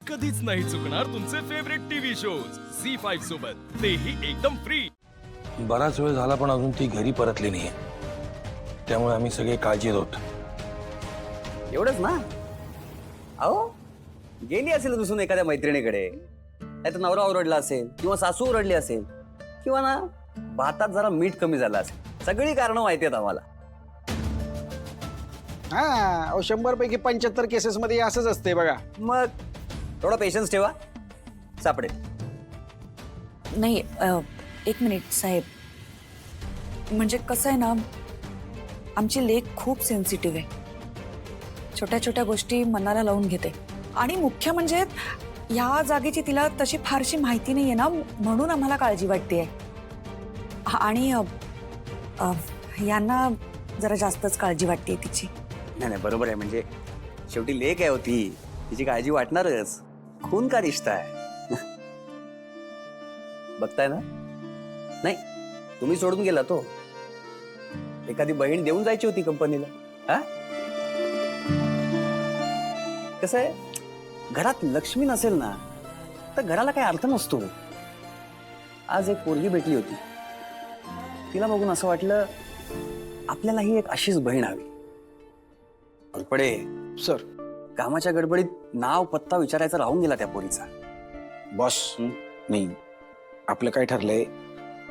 कधीच नाही चुकणार तुमचे फेवरेट टीव्ही शोज झी5 सोबत, तेही एकदम फ्री। बराच वेळ झाला पण अजून ती घरी परतली नाहीये, त्यामुळे आम्ही सगळे काळजीत आहोत। एवढंच ना? अहो गेली असेल दुसून एखाद्या मैत्रिणीकडे, नाहीतर नवरा ओरडला असेल किंवा सासू ओरडली असेल किंवा ना भातात जरा मीठ कमी झालं असेल। सगळी कारणं माहिती आहेत आम्हाला। हा 100 पैकी 75 केसेस मध्ये असंच असते बघा। मग थोडा पेशन्स ठेवा, सापडेल। नाही एक मिनिट साहेब, म्हणजे कसं आहे ना, आमची लेक खूप सेन्सिटिव्ह आहे, छोट्या छोट्या गोष्टी मनाला लावून घेते आणि मुख्य म्हणजे ह्या जागेची तिला तशी फारशी माहिती नाहीये ना, म्हणून आम्हाला काळजी वाटते। आणि यांना जरा जास्तच काळजी वाटते तिची। नाही बरोबर आहे, म्हणजे शेवटी लेक आहे होती, तिची काळजी वाटणारच। खून का रिश्ता आहे बघताय ना? नाही तुम्ही सोडून गेला तो, एखादी बहीण देऊन जायची होती कंपनीला। हा कसं आहे, घरात लक्ष्मी नसेल ना तर घराला काही अर्थ नसतो। आज एक पोरगी भेटली होती, तिला बघून असं वाटलं आपल्यालाही एक अशीच बहीण हवी। पडे सर, कामाच्या गडबडीत नाव पत्ता विचारायचा राहून गेला त्या पोरीचा। बॉस नाही, आपलं काय ठरलंय,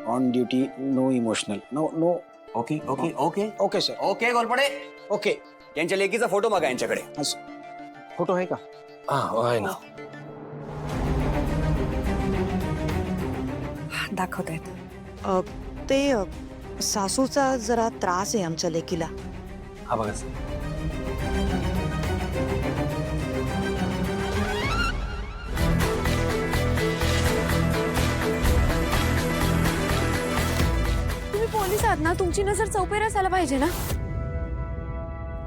on duty no emotional, no no. Okay okay okay okay sir, okay Golpade, okay. यांच्या लेकीचा फोटो मागा यांच्याकडे। फोटो आहे का? हा आहे ना। दाखवतायत ते सासूचा जरा त्रास आहे आमच्या लेकीला। हा बघा। तुम्ही पोलीस आहात ना, तुमची नजर चौपेर असायला पाहिजे ना।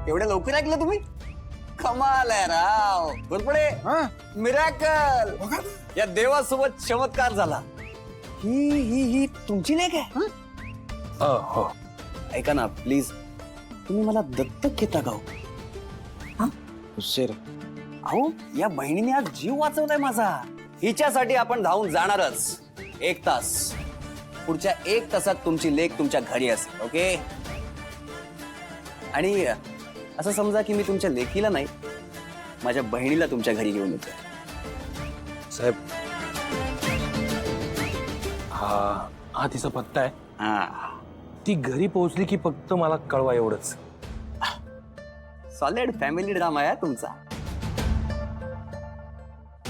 एवढ्या लवकर ऐकलं तुम्ही? कमाल आहे राव गोलपडे, मिरॅकल। या देवासोबत चमत्कार झाला। ही ही ही तुमची लेक आहे? हो। ऐका ना प्लीज, तुम्ही मला दत्तक घेता का? सर अहो या बहिणीने आज जीव वाचवलाय माझा। हिच्यासाठी आपण धावून जाणारच। 1 तास, पुढच्या 1 तासात तुमची लेक तुमच्या घरी असेल। ओके? आणि असं समजा की मी तुमच्या लेकीला नाही, माझ्या बहिणीला तुमच्या घरी घेऊन येतो। साहेब, हा तिचा पत्ता आहे। हा ती घरी पोहोचली की फक्त मला कळवा, एवढंच। सॉलिड फॅमिली ड्रामा आहे तुमचा।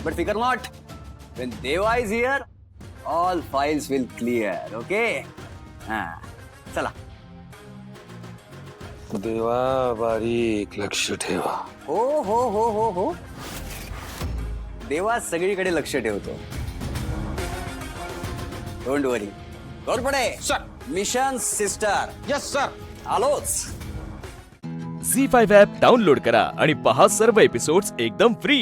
बट फिकर नॉट, व्हेन देवा is here all files will clear. Okay? हा चला। देवा बारीक लक्ष ठेवा। हो हो हो हो हो, देवा सगळीकडे लक्ष ठेवतो। Don't worry Golpade sir. Mission sister yes sir, आलोच। झी5 ॲप डाउनलोड करा आणि पहा सर्व एपिसोड्स एकदम फ्री।